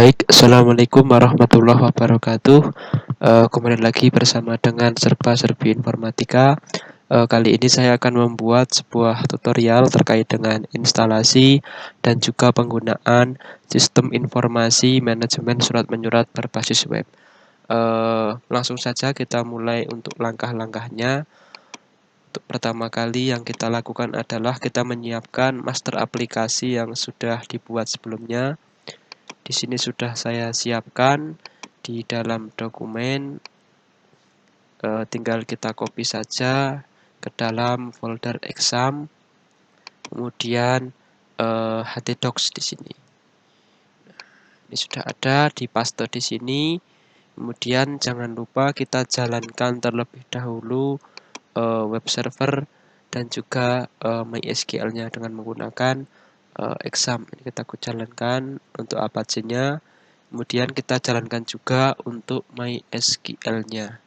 Baik, Assalamualaikum warahmatullahi wabarakatuh. Kembali lagi bersama dengan Serba-Serbi Informatika. Kali ini saya akan membuat sebuah tutorial terkait dengan instalasi dan juga penggunaan sistem informasi manajemen surat menyurat berbasis web. Langsung saja kita mulai untuk langkah-langkahnya. Untuk pertama kali yang kita lakukan adalah kita menyiapkan master aplikasi yang sudah dibuat sebelumnya. Di sini sudah saya siapkan di dalam dokumen, tinggal kita copy saja ke dalam folder exam, kemudian htdocs di sini. Ini sudah ada, dipaste di sini. Kemudian jangan lupa kita jalankan terlebih dahulu web server dan juga MySQL-nya dengan menggunakan exam. Ini kita jalankan untuk Apache-nya. Kemudian kita jalankan juga untuk MySQL-nya.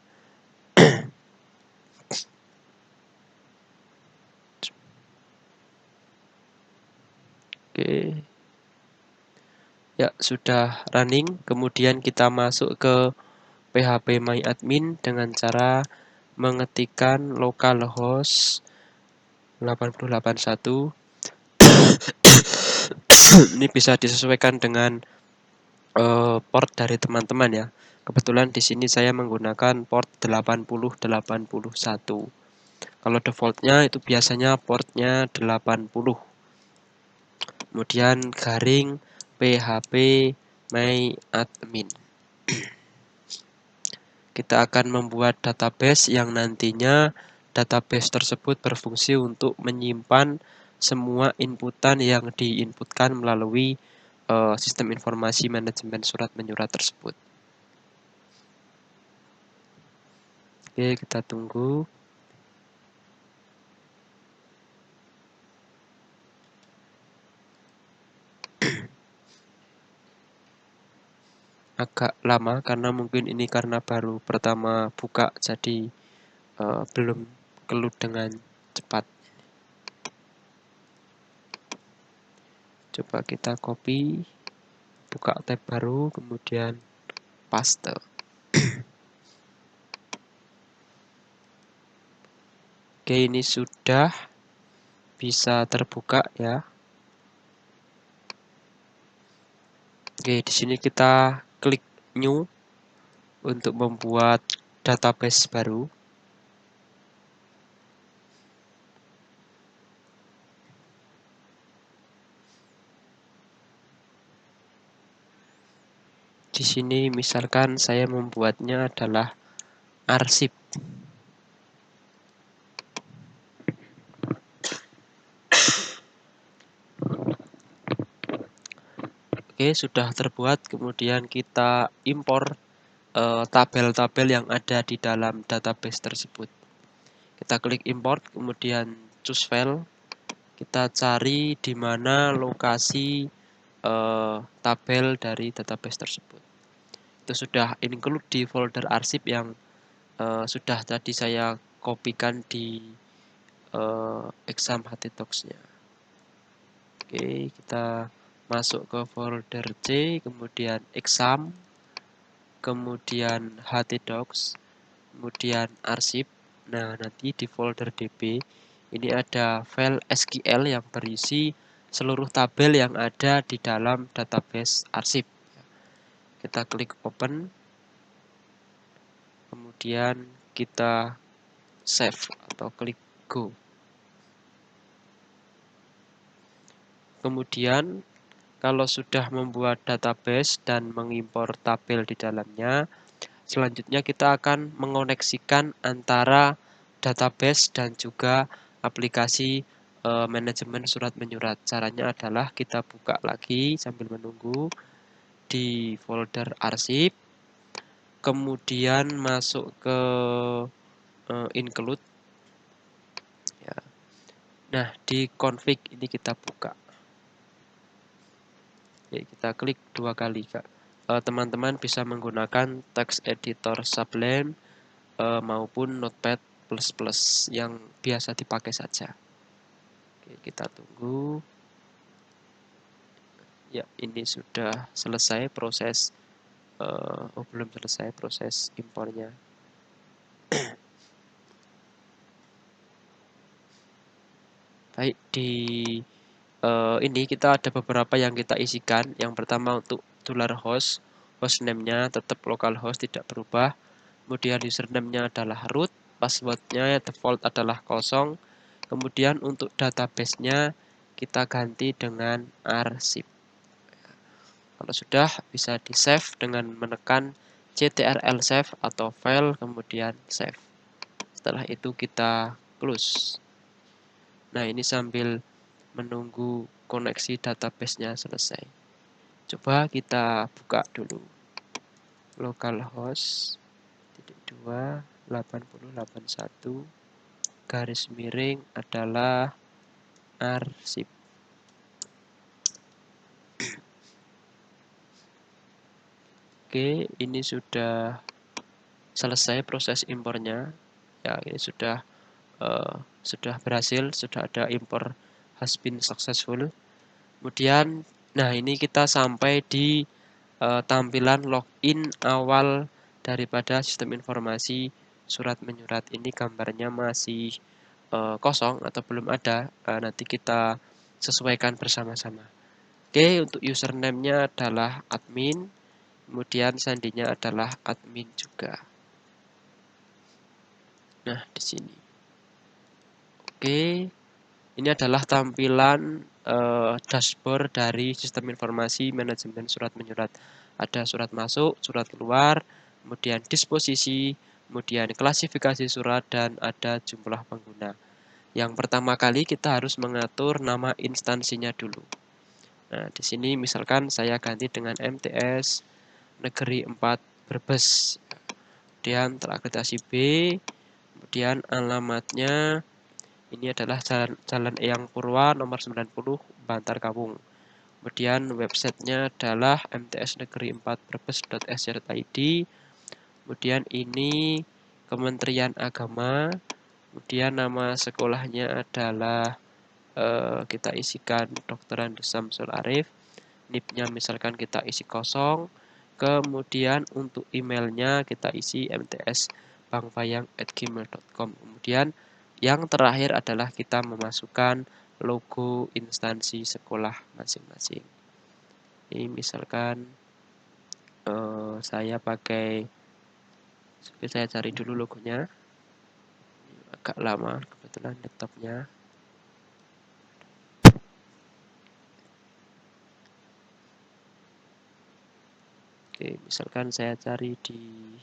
Oke. Ya, sudah running. Kemudian kita masuk ke phpMyAdmin dengan cara mengetikkan localhost 8081. Ini bisa disesuaikan dengan port dari teman-teman ya. Kebetulan di sini saya menggunakan port 8081. Kalau defaultnya itu biasanya portnya 80. Kemudian garing phpMyAdmin. Kita akan membuat database yang nantinya database tersebut berfungsi untuk menyimpan semua inputan yang diinputkan melalui sistem informasi manajemen surat menyurat tersebut. Oke, kita tunggu. Agak lama karena mungkin ini karena baru pertama buka, jadi belum keload dengan cepat. Coba kita copy, buka tab baru, kemudian paste. Oke, ini sudah bisa terbuka ya. Oke, di sini kita klik new untuk membuat database baru. Di sini misalkan saya membuatnya adalah arsip. Oke, sudah terbuat. Kemudian kita impor tabel-tabel yang ada di dalam database tersebut. Kita klik import, kemudian choose file. Kita cari di mana lokasi tabel dari database tersebut. Itu sudah include di folder arsip yang sudah tadi saya kopikan di exam htdocs-nya. Oke, kita masuk ke folder C, kemudian exam, kemudian htdocs, kemudian arsip. Nah, nanti di folder DB ini ada file SQL yang berisi seluruh tabel yang ada di dalam database arsip. Kita klik open, kemudian kita save atau klik go. Kemudian kalau sudah membuat database dan mengimpor tabel di dalamnya, selanjutnya kita akan mengoneksikan antara database dan juga aplikasi manajemen surat menyurat. Caranya adalah kita buka lagi sambil menunggu di folder arsip, kemudian masuk ke include. Ya. Nah, di config ini kita buka. Ya, kita klik 2 kali, Kak. Teman-teman bisa menggunakan text editor Sublime maupun Notepad++ yang biasa dipakai saja. Oke, kita tunggu. Ya, ini sudah selesai proses, belum selesai proses impornya. Baik, di ini kita ada beberapa yang kita isikan. Yang pertama untuk hostname-nya tetap localhost tidak berubah. Kemudian username-nya adalah root, password-nya default adalah kosong. Kemudian untuk database-nya kita ganti dengan arsip. Kalau sudah, bisa di save dengan menekan ctrl save atau file kemudian save. Setelah itu kita close. Nah, ini sambil menunggu koneksi database-nya selesai. Coba kita buka dulu. Localhost 2.8081 garis miring adalah arsip. Oke, ini sudah selesai proses impornya. Ya, ini sudah berhasil, sudah ada impor has been successful. Kemudian, nah ini kita sampai di tampilan login awal daripada sistem informasi surat menyurat. Ini gambarnya masih kosong atau belum ada. Nanti kita sesuaikan bersama-sama. Oke, untuk username-nya adalah admin, kemudian sandinya adalah admin juga. Nah, di sini. Oke, ini adalah tampilan dashboard dari sistem informasi manajemen surat menyurat. Ada surat masuk, surat keluar, kemudian disposisi, kemudian klasifikasi surat, dan ada jumlah pengguna. Yang pertama kali kita harus mengatur nama instansinya dulu. Nah, di sini misalkan saya ganti dengan MTS Negeri 4 Brebes. Kemudian terakreditasi B, kemudian alamatnya ini adalah Jalan Eyang Purwa nomor 90 Bantar Kawung. Kemudian websitenya adalah mtsnegeri4brebes.sj.id. Kemudian ini Kementerian Agama. Kemudian nama sekolahnya adalah kita isikan Dr. Andes Samsul Arif. NIP-nya misalkan kita isi kosong. Kemudian untuk emailnya kita isi mtsbangfayang@gmail.com. Kemudian yang terakhir adalah kita memasukkan logo instansi sekolah masing-masing. Ini misalkan saya pakai, saya cari dulu logonya. Agak lama kebetulan laptopnya. Oke, misalkan saya cari di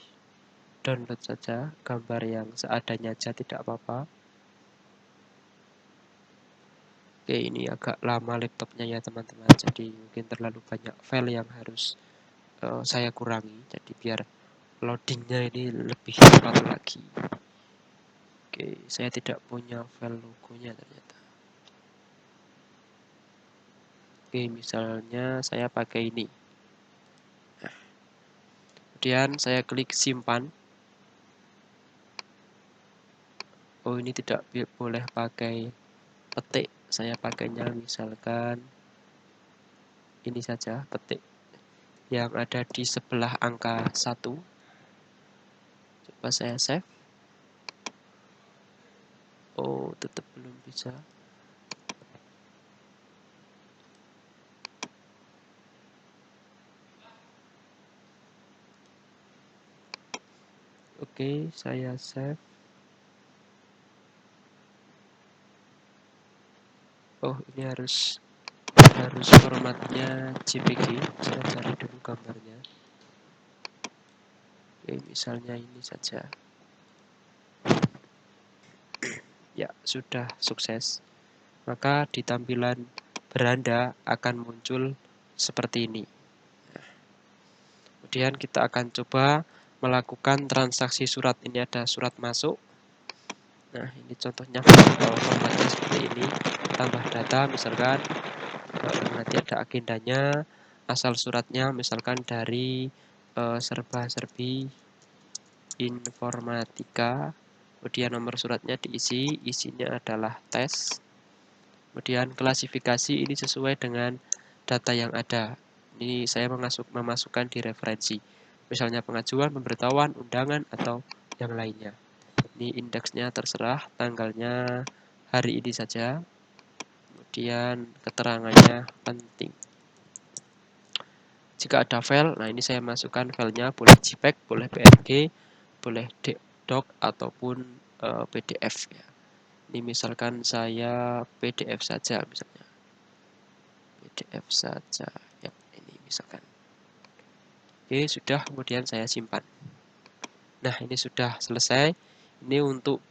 download saja gambar yang seadanya aja, tidak apa-apa. Oke, ini agak lama laptopnya ya teman-teman, jadi mungkin terlalu banyak file yang harus saya kurangi, jadi biar loadingnya ini lebih cepat lagi. Oke, saya tidak punya file logonya ternyata. Oke, misalnya saya pakai ini. Nah, kemudian saya klik simpan. Oh, ini tidak boleh pakai petik. Saya pakainya misalkan ini saja, petik yang ada di sebelah angka 1. Coba saya save. Oh, tetap belum bisa. Oke, saya save. Oh, ini harus formatnya JPG. Saya cari dulu gambarnya. Oke, misalnya ini saja. Ya, sudah sukses. Maka di tampilan beranda akan muncul seperti ini. Kemudian kita akan coba melakukan transaksi surat. Ini ada surat masuk. Nah, ini contohnya formatnya seperti ini. Tambah data misalkan, nanti ada agendanya, asal suratnya misalkan dari serba-serbi informatika. Kemudian nomor suratnya diisi, isinya adalah tes. Kemudian klasifikasi ini sesuai dengan data yang ada. Ini saya memasukkan di referensi. Misalnya pengajuan, pemberitahuan, undangan, atau yang lainnya. Ini indeksnya terserah, tanggalnya hari ini saja. Kemudian keterangannya penting. Jika ada file, nah ini saya masukkan filenya, boleh JPEG, boleh PNG, boleh doc ataupun PDF ya. Ini misalkan saya PDF saja misalnya. PDF saja. Ya, ini misalkan. Oke, sudah, kemudian saya simpan. Nah, ini sudah selesai. Ini untuk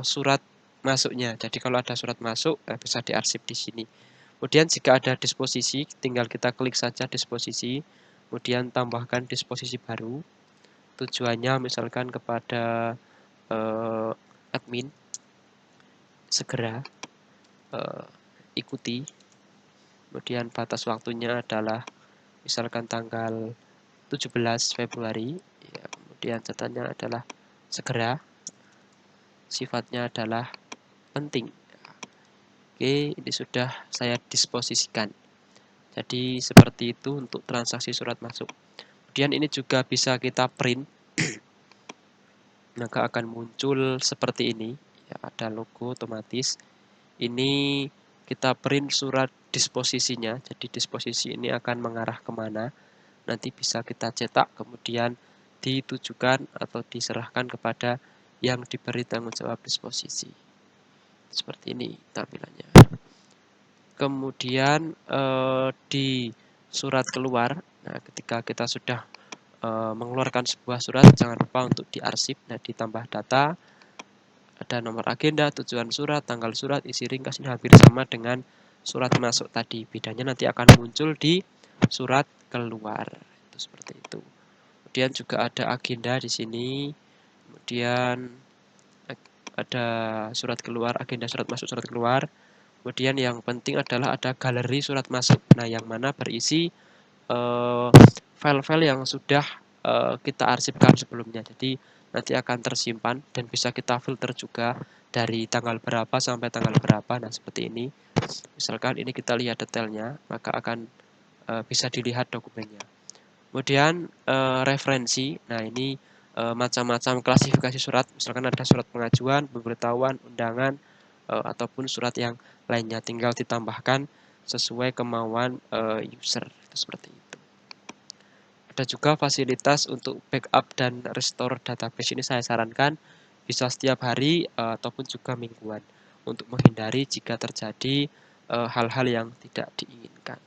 surat masuknya. Jadi kalau ada surat masuk, bisa diarsip di sini. Kemudian jika ada disposisi, tinggal kita klik saja disposisi, kemudian tambahkan disposisi baru. Tujuannya misalkan kepada admin, segera ikuti. Kemudian batas waktunya adalah misalkan tanggal 17 Februari. Ya, kemudian catatannya adalah segera. Sifatnya adalah penting. Oke, ini sudah saya disposisikan. Jadi seperti itu untuk transaksi surat masuk. Kemudian ini juga bisa kita print. Maka akan muncul seperti ini. Ya, ada logo otomatis. Ini kita print surat disposisinya. Jadi disposisi ini akan mengarah kemana. Nanti bisa kita cetak, kemudian ditujukan atau diserahkan kepada yang diberi tanggung jawab disposisi. Seperti ini tampilannya. Kemudian di surat keluar, nah ketika kita sudah mengeluarkan sebuah surat, jangan lupa untuk diarsip. Nah, ditambah data, ada nomor agenda, tujuan surat, tanggal surat, isi ringkas, ini hampir sama dengan surat masuk tadi. Bedanya nanti akan muncul di surat keluar. Itu seperti itu. Kemudian juga ada agenda di sini. Kemudian ada surat keluar, agenda surat masuk, surat keluar. Kemudian yang penting adalah ada galeri surat masuk. Nah, yang mana berisi file-file yang sudah kita arsipkan sebelumnya. Jadi nanti akan tersimpan dan bisa kita filter juga dari tanggal berapa sampai tanggal berapa. Nah, seperti ini. Misalkan ini kita lihat detailnya, maka akan bisa dilihat dokumennya. Kemudian referensi. Nah, ini macam-macam klasifikasi surat. Misalkan ada surat pengajuan, pemberitahuan, undangan, ataupun surat yang lainnya. Tinggal ditambahkan sesuai kemauan user. Itu seperti itu. Ada juga fasilitas untuk backup dan restore database. Ini saya sarankan bisa setiap hari ataupun juga mingguan untuk menghindari jika terjadi hal-hal yang tidak diinginkan.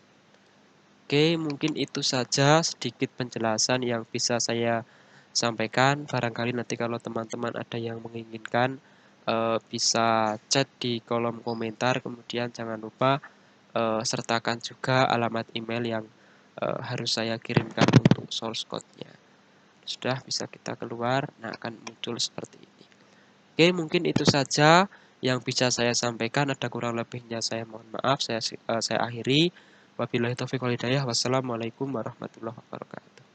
Oke, mungkin itu saja sedikit penjelasan yang bisa saya sampaikan. Barangkali nanti kalau teman-teman ada yang menginginkan bisa chat di kolom komentar. Kemudian jangan lupa sertakan juga alamat email yang harus saya kirimkan untuk source code-nya. Sudah bisa kita keluar, nah akan muncul seperti ini. Oke, mungkin itu saja yang bisa saya sampaikan. Ada kurang lebihnya saya mohon maaf. Saya akhiri. Wabillahi taufiq wal hidayah. Wassalamualaikum warahmatullahi wabarakatuh.